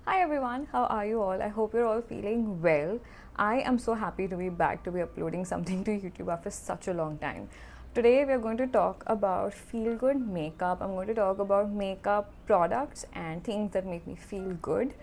Hi everyone, how are you all? I hope you're all feeling well. I am so happy to be back to be uploading something to YouTube after such a long time. Today we are going to talk about feel good makeup. I'm going to talk about makeup products and things that make me feel good.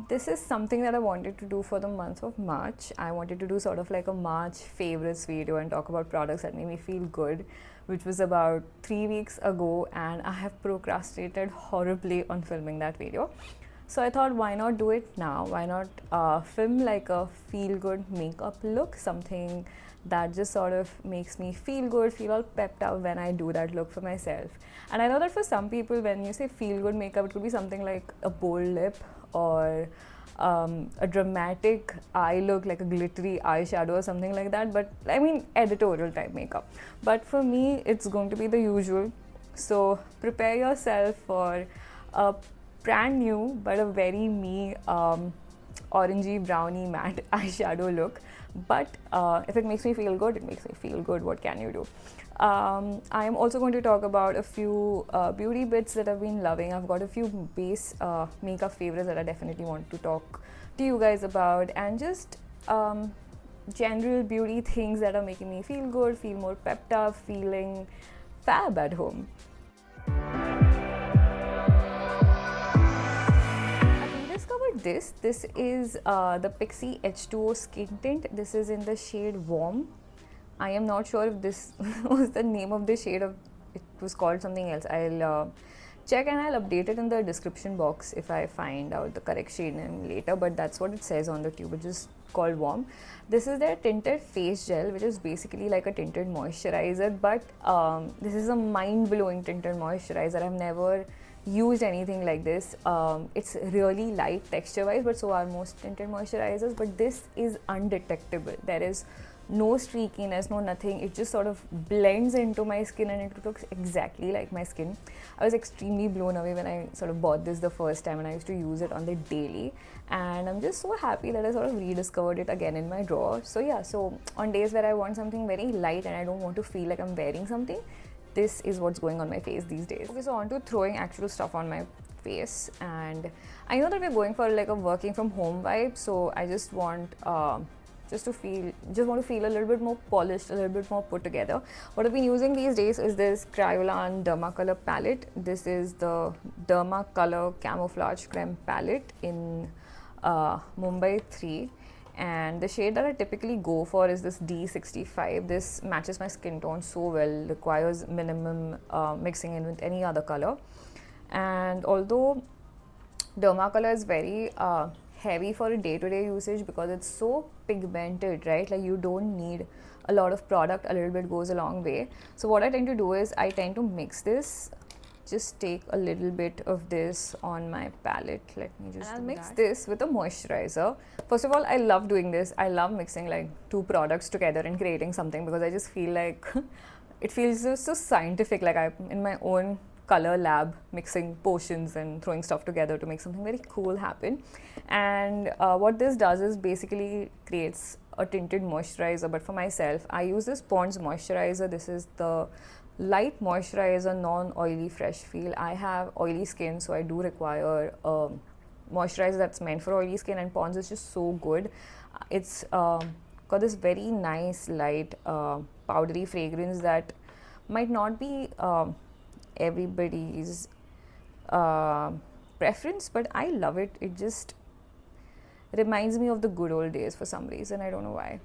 This is something that I wanted to do for the month of March. I wanted to do sort of like a March favorites video and talk about products that make me feel good, which was about 3 weeks ago, and I have procrastinated horribly on filming that video. So I thought, why not do it now? Why not film like a feel-good makeup look, something that just sort of makes me feel good, feel all pepped up when I do that look for myself. And I know that for some people, when you say feel-good makeup, it could be something like a bold lip or a dramatic eye look, like a glittery eyeshadow or something like that. But I mean, editorial type makeup. But for me, it's going to be the usual. So prepare yourself for a brand new but a very me orangey brownie matte eyeshadow look, but if it makes me feel good, it makes me feel good. What can you do? I am also going to talk about a few beauty bits that I've been loving. I've got a few base makeup favorites that I definitely want to talk to you guys about, and just general beauty things that are making me feel good, feel more pepped up, feeling fab at home. This is the Pixi H2O Skintint. This is in the shade Warm. I am not sure if this was the name of the shade, of it was called something else. I'll check and I'll update it in the description box if I find out the correct shade name later, but that's what it says on the tube, which is called Warm. This is their tinted face gel, which is basically like a tinted moisturizer, but this is a mind-blowing tinted moisturizer. I've never used anything like this. It's really light texture wise, but so are most tinted moisturizers, but this is undetectable. There is no streakiness, no nothing. It just sort of blends into my skin and it looks exactly like my skin. I was extremely blown away when I sort of bought this the first time, and I used to use it on the daily, and I'm just so happy that I sort of rediscovered it again in my drawer. So yeah, so on days where I want something very light and I don't want to feel like I'm wearing something, this is what's going on my face these days. Okay, so on to throwing actual stuff on my face, and I know that we're going for like a working from home vibe, so I just want just want to feel a little bit more polished, a little bit more put together. What I've been using these days is this Kryolan DERMACOLOR palette. This is the DERMACOLOR Camouflage Creme palette in Mumbai 3. And the shade that I typically go for is this D65. This matches my skin tone so well, requires minimum mixing in with any other color. And although DERMACOLOR is very heavy for a day-to-day usage because it's so pigmented, right? Like you don't need a lot of product, a little bit goes a long way. So what I tend to do is I tend to mix this. Just take a little bit of this on my palette. Let me just I'll mix this with a moisturizer. First of all, I love doing this. I love mixing like two products together and creating something, because I just feel like it feels just so scientific, like I'm in my own color lab mixing potions and throwing stuff together to make something very cool happen. And what this does is basically creates a tinted moisturizer, but for myself I use this Pond's moisturizer. This is the light moisturizer, non-oily fresh feel. I have oily skin, so I do require moisturizer that's meant for oily skin, and Pond's is just so good. It's got this very nice light powdery fragrance that might not be everybody's preference, but I love it. It just reminds me of the good old days for some reason. I don't know why.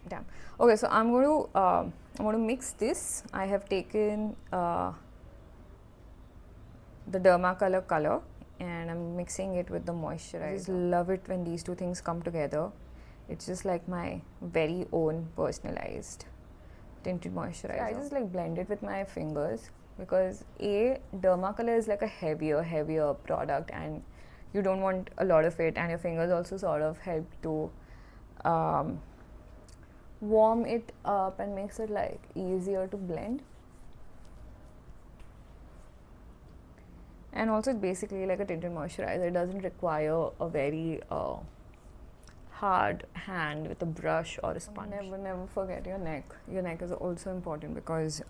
Damn. Okay, so I'm going to mix this. I have taken the DERMACOLOR color and I'm mixing it with the moisturizer. I just love it when these two things come together. It's just like my very own personalized tinted moisturizer. So I just like blend it with my fingers, because DERMACOLOR is like a heavier product and you don't want a lot of it, and your fingers also sort of help to warm it up and makes it like easier to blend. And also it's basically like a tinted moisturizer. It doesn't require a very hard hand with a brush or a sponge. Never forget your neck. Your neck is also important, because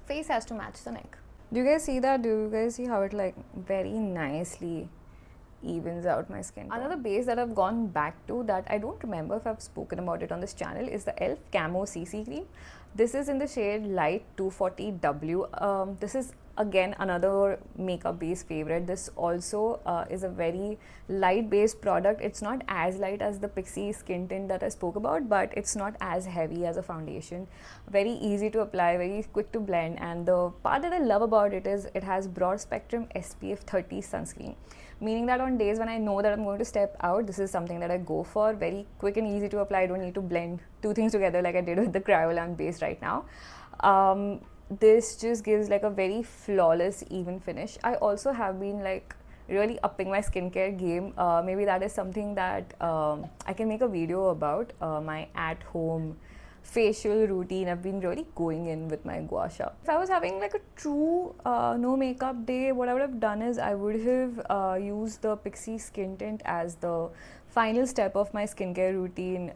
face has to match the neck. Do you guys see that? Do you guys see how it like very nicely evens out my skin tone? Another base that I've gone back to that I don't remember if I've spoken about it on this channel is the e.l.f. Camo CC Cream. This is in the shade Light 240W. This is again another makeup base favorite. This also is a very light based product. It's not as light as the Pixi Skintint that I spoke about, but it's not as heavy as a foundation. Very easy to apply, very quick to blend, and the part that I love about it is it has broad spectrum SPF 30 sunscreen, meaning that on days when I know that I'm going to step out, this is something that I go for. Very quick and easy to apply. I don't need to blend two things together like I did with the Kryolan base right now. This just gives like a very flawless even finish. I also have been like really upping my skincare game. Maybe that is something that I can make a video about, my at home facial routine. I've been really going in with my gua sha. If I was having like a true no makeup day, what I would have done is I would have used the Pixi Skintint as the final step of my skincare routine.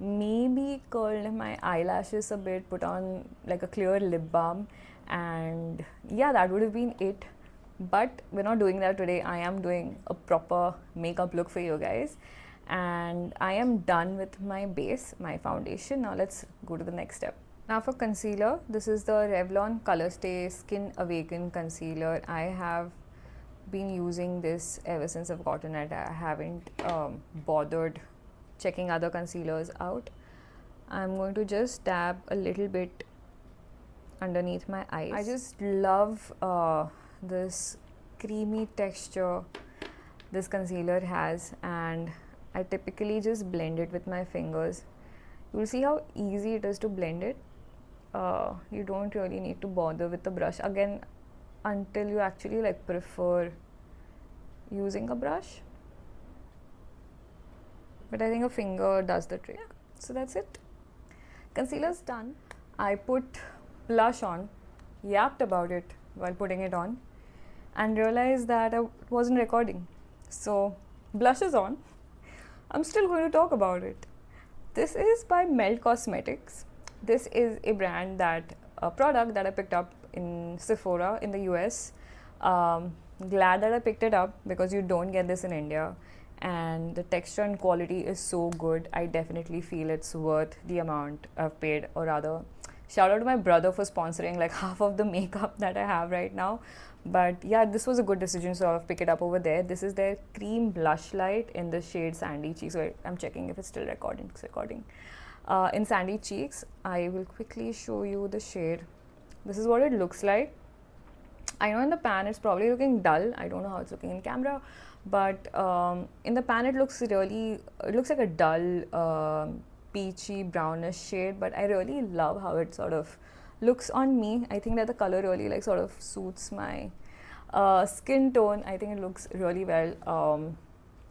Maybe curled my eyelashes a bit, put on like a clear lip balm, and yeah, that would have been it. But we're not doing that today. I am doing a proper makeup look for you guys, and I am done with my base, my foundation. Now let's go to the next step. Now for concealer, this is the Revlon Colorstay Skin Awaken concealer. I have been using this ever since I've gotten it. I haven't bothered checking other concealers out. I'm going to just dab a little bit underneath my eyes. I just love this creamy texture this concealer has, and I typically just blend it with my fingers. You'll see how easy it is to blend it. You don't really need to bother with the brush again until you actually like prefer using a brush. But I think a finger does the trick. So that's it. Concealer's done. I put blush on, yapped about it while putting it on, and realized that I wasn't recording. So blush is on. I'm still going to talk about it. This is by Melt Cosmetics. This is a brand a product that I picked up in Sephora in the US. Glad that I picked it up because you don't get this in India. And the texture and quality is so good. I definitely feel it's worth the amount I've paid, or rather, shout out to my brother for sponsoring like half of the makeup that I have right now. But yeah, this was a good decision, so I'll pick it up over there. This is their cream blush light in the shade Sandy Cheeks. So I'm checking if it's still recording. It's recording. In Sandy Cheeks, I will quickly show you the shade. This is what it looks like. I know in the pan it's probably looking dull. I don't know how it's looking in camera. But in the pan it looks like a dull peachy brownish shade, but I really love how it sort of looks on me. I think that the color really like sort of suits my skin tone. I think it looks really well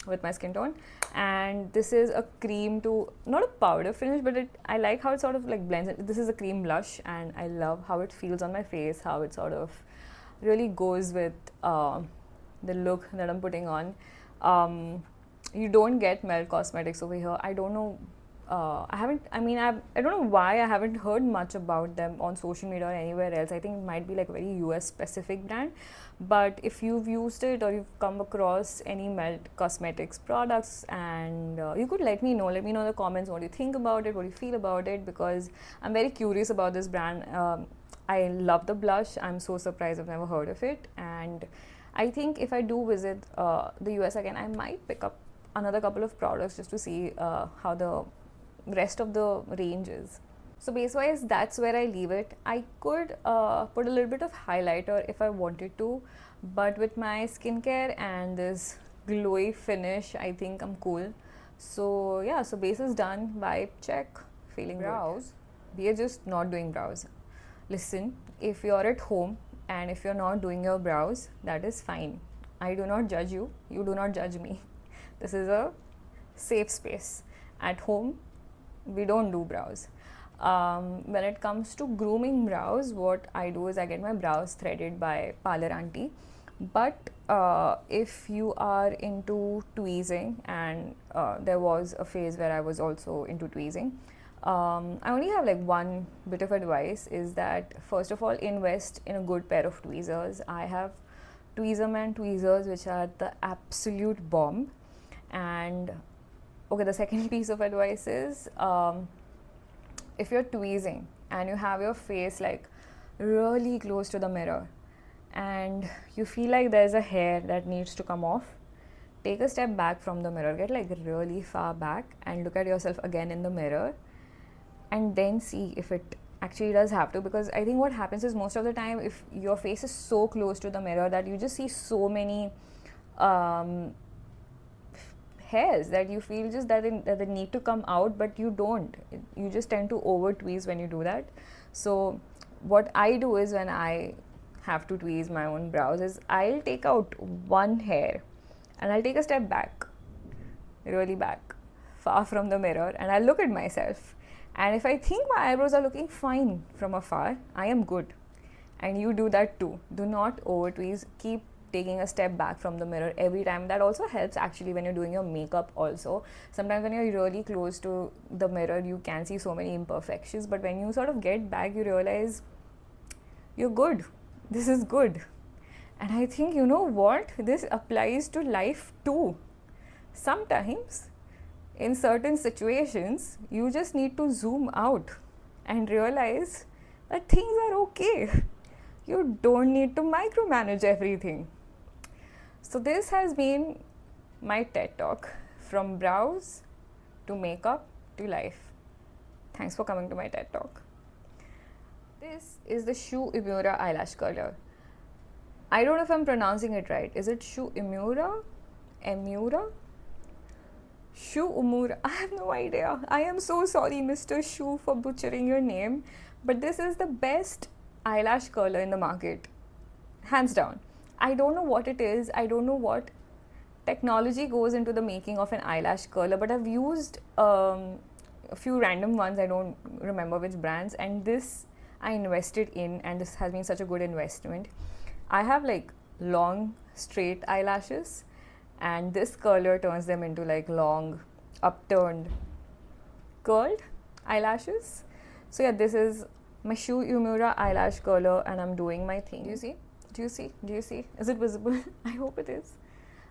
with my skin tone. And this is a cream to, not a powder finish, but I like how it sort of like blends. This is a cream blush, and I love how it feels on my face, how it sort of really goes with the look that I'm putting on. You don't get Melt Cosmetics over here. I don't know. I don't know why I haven't heard much about them on social media or anywhere else. I think it might be like a very US specific brand. But if you've used it or you've come across any Melt Cosmetics products, and you could let me know in the comments what you think about it, what you feel about it, because I'm very curious about this brand. I love the blush. I'm so surprised I've never heard of it. And I think if I do visit the US again, I might pick up another couple of products just to see how the rest of the range is. So base wise, that's where I leave it. I could put a little bit of highlighter if I wanted to, but with my skincare and this glowy finish, I think I'm cool. So yeah, so base is done. Vibe check, feeling brows. We are just not doing brows. Listen, if you're at home and if you're not doing your brows, that is fine. I do not judge you. You do not judge me. This is a safe space. At home, we don't do brows. When it comes to grooming brows, what I do is I get my brows threaded by Parlor Auntie. But if you are into tweezing, and there was a phase where I was also into tweezing, I only have like one bit of advice, is that first of all, invest in a good pair of tweezers. I have Tweezerman tweezers, which are the absolute bomb. And okay, the second piece of advice is, if you're tweezing and you have your face like really close to the mirror and you feel like there's a hair that needs to come off, take a step back from the mirror, get like really far back and look at yourself again in the mirror, and then see if it actually does have to. Because I think what happens is, most of the time, if your face is so close to the mirror that you just see so many hairs that you feel just that they need to come out, but you don't. You just tend to over tweeze when you do that. So what I do is, when I have to tweeze my own brows, is I'll take out one hair and I'll take a step back, really back, far from the mirror, and I'll look at myself. And if I think my eyebrows are looking fine from afar, I am good. And you do that too. Do not over tweeze. Keep taking a step back from the mirror every time. That also helps actually when you're doing your makeup also. Sometimes when you're really close to the mirror, you can see so many imperfections, but when you sort of get back, you realize you're good. This is good. And I think, you know what, this applies to life too. Sometimes in certain situations, you just need to zoom out and realize that things are okay. You don't need to micromanage everything. So this has been my TED Talk, from brows to makeup to life. Thanks for coming to my TED Talk. This is the Shu Uemura Eyelash Curler. I don't know if I'm pronouncing it right. Is it Shu Uemura? Emura? Shu Uemura. I have no idea. I am so sorry, Mr. Shu, for butchering your name. But this is the best eyelash curler in the market. Hands down. I don't know what it is. I don't know what technology goes into the making of an eyelash curler. But I've used a few random ones. I don't remember which brands. And this I invested in. And this has been such a good investment. I have like long, straight eyelashes. And this curler turns them into like long, upturned, curled eyelashes. So yeah, this is my Shu Uemura eyelash curler, and I'm doing my thing. Do you see? Do you see? Do you see? Is it visible? I hope it is.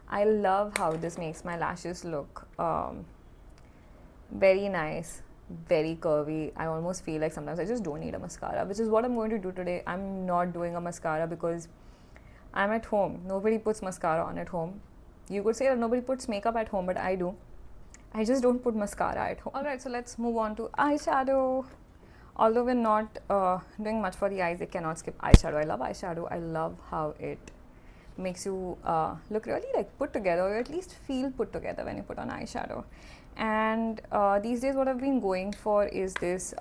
I love how this makes my lashes look very nice, very curvy. I almost feel like sometimes I just don't need a mascara, which is what I'm going to do today. I'm not doing a mascara because I'm at home. Nobody puts mascara on at home. You could say that nobody puts makeup at home, but I do. I just don't put mascara at home. Alright, so let's move on to eyeshadow. Although we're not doing much for the eyes, they cannot skip eyeshadow. I love eyeshadow. I love how it makes you look really like put together, or at least feel put together when you put on eyeshadow. And these days what I've been going for is this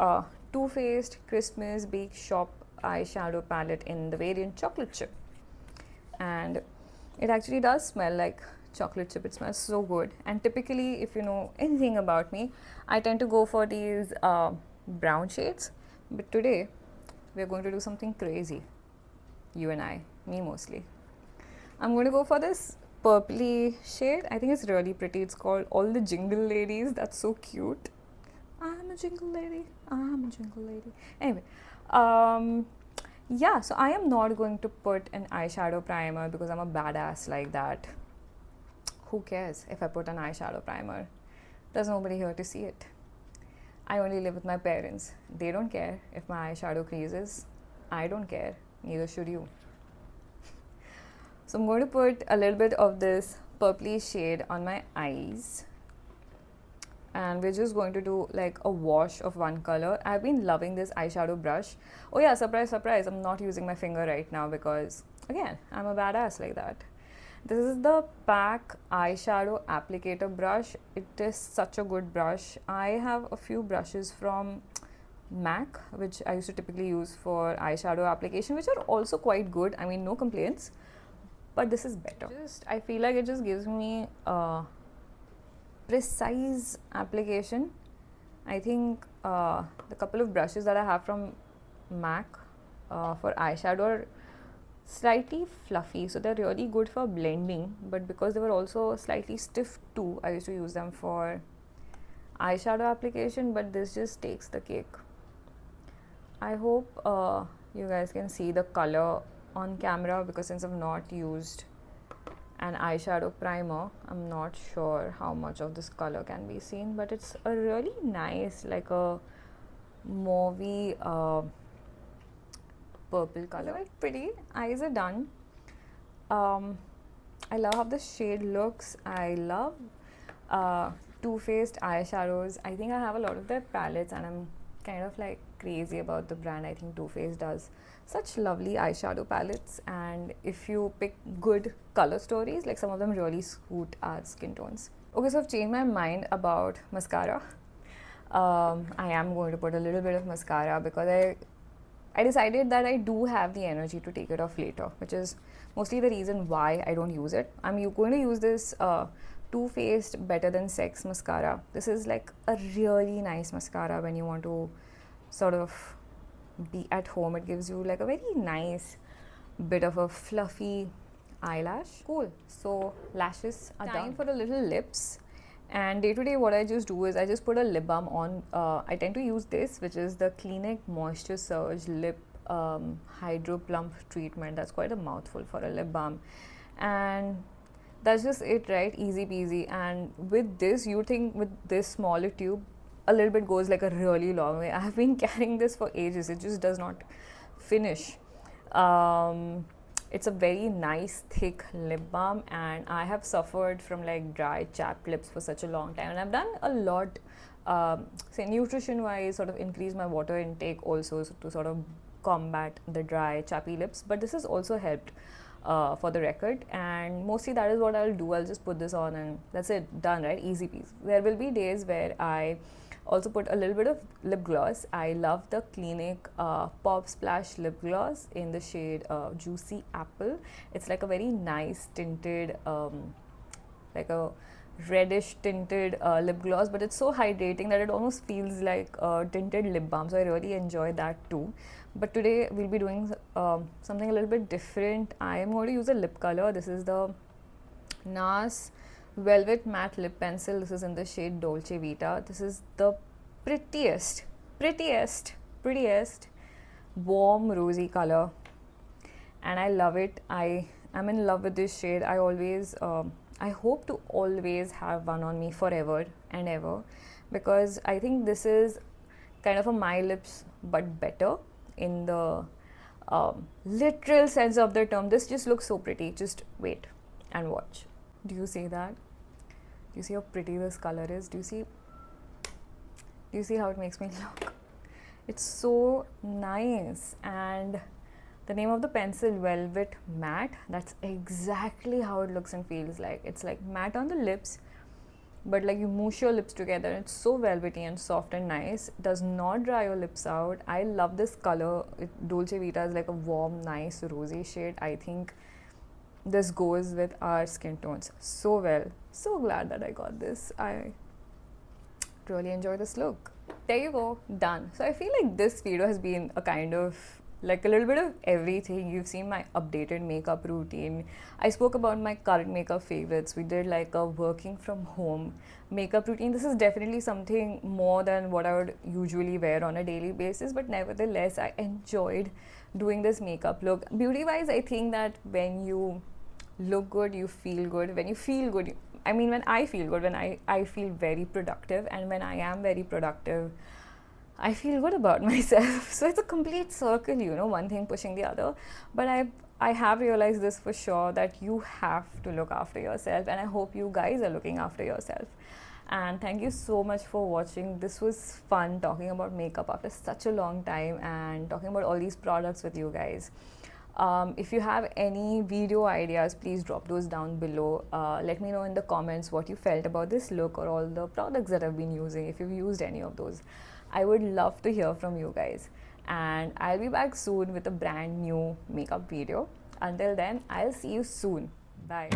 Too Faced Christmas Bake Shop eyeshadow palette in the variant chocolate chip. And it actually does smell like chocolate chip. It smells so good. And typically, if you know anything about me, I tend to go for these brown shades. But today, we're going to do something crazy. You and I, me mostly. I'm going to go for this purpley shade. I think it's really pretty. It's called All the Jingle Ladies. That's so cute. I'm a jingle lady. I'm a jingle lady. Anyway, yeah, so I am not going to put an eyeshadow primer because I'm a badass like that. Who cares if I put an eyeshadow primer? There's nobody here to see it. I only live with my parents. They don't care if my eyeshadow creases. I don't care. Neither should you. So I'm going to put a little bit of this purpley shade on my eyes. And we're just going to do like a wash of one color. I've been loving this eyeshadow brush. Oh yeah, surprise, surprise. I'm not using my finger right now because, again, I'm a badass like that. This is the PAC eyeshadow applicator brush. It is such a good brush. I have a few brushes from MAC, which I used to typically use for eyeshadow application, which are also quite good. I mean, no complaints. But this is better. I feel like it just gives me precise application. I think the couple of brushes that I have from MAC for eyeshadow are slightly fluffy, so they're really good for blending, but because they were also slightly stiff too, I used to use them for eyeshadow application, but this just takes the cake. I hope you guys can see the color on camera, because since I've not used an eyeshadow primer, I'm not sure how much of this color can be seen, but it's a really nice, like a mauvey purple color. Very pretty. Eyes are done. I love how the shade looks. I love Too Faced eyeshadows. I think I have a lot of their palettes, and I'm kind of like crazy about the brand. I think Too Faced does such lovely eyeshadow palettes, and if you pick good color stories, like some of them really suit our skin tones. Okay, so I've changed my mind about mascara. I am going to put a little bit of mascara because I decided that I do have the energy to take it off later, which is mostly the reason why I don't use it. I'm going to use this Too Faced Better Than Sex mascara. This is like a really nice mascara when you want to sort of be at home. It gives you like a very nice bit of a fluffy eyelash. Cool. So lashes are done. Time for a little lips. And day to day what I just do is I just put a lip balm on. I tend to use this, which is the Clinique Moisture Surge Lip Hydro Plump Treatment. That's quite a mouthful for a lip balm. And that's just it, right? Easy peasy. And with this, you think with this smaller tube, a little bit goes like a really long way. I have been carrying this for ages. It just does not finish. It's a very nice thick lip balm, and I have suffered from like dry chapped lips for such a long time, and I've done a lot say nutrition wise, sort of increase my water intake also to sort of combat the dry chappy lips, but this has also helped for the record. And mostly that is what I'll do. I'll just put this on and that's it, done, right? Easy peasy. There will be days where I also put a little bit of lip gloss. I love the Clinique Pop Splash lip gloss in the shade Juicy Apple. It's like a very nice tinted, like a reddish tinted lip gloss, but it's so hydrating that it almost feels like a tinted lip balm. So I really enjoy that too. But today we'll be doing something a little bit different. I am going to use a lip color. This is the NARS Velvet Matte Lip Pencil. This is in the shade Dolce Vita. This is the prettiest warm rosy color, and I love it. I am in love with this shade. I always I hope to always have one on me forever and ever, because I think this is kind of a my lips but better in the literal sense of the term. This just looks so pretty. Just wait and watch. Do you see that? Do you see how pretty this color is? Do you see how it makes me look? It's so nice. And the name of the pencil, Velvet Matte, that's exactly how it looks and feels like. It's like matte on the lips, but like you mush your lips together. It's so velvety and soft and nice. It does not dry your lips out. I love this color. Dolce Vita is like a warm, nice, rosy shade. I think this goes with our skin tones so well. So glad that I got this. I really enjoy this look. There you go, done. So I feel like this video has been a kind of like a little bit of everything. You've seen my updated makeup routine. I spoke about my current makeup favorites. We did like a working from home makeup routine. This is definitely something more than what I would usually wear on a daily basis, but nevertheless I enjoyed doing this makeup look. Beauty wise, I think that when you look good, you feel good. When you feel good, when I feel good, when I feel very productive, and when I am very productive, I feel good about myself. So it's a complete circle, one thing pushing the other. But I have realized this for sure, that you have to look after yourself, and I hope you guys are looking after yourself. And thank you so much for watching. This was fun talking about makeup after such a long time and talking about all these products with you guys. If you have any video ideas, please drop those down below. Let me know in the comments what you felt about this look or all the products that I've been using, if you've used any of those. I would love to hear from you guys, and I'll be back soon with a brand new makeup video. Until then, I'll see you soon. Bye.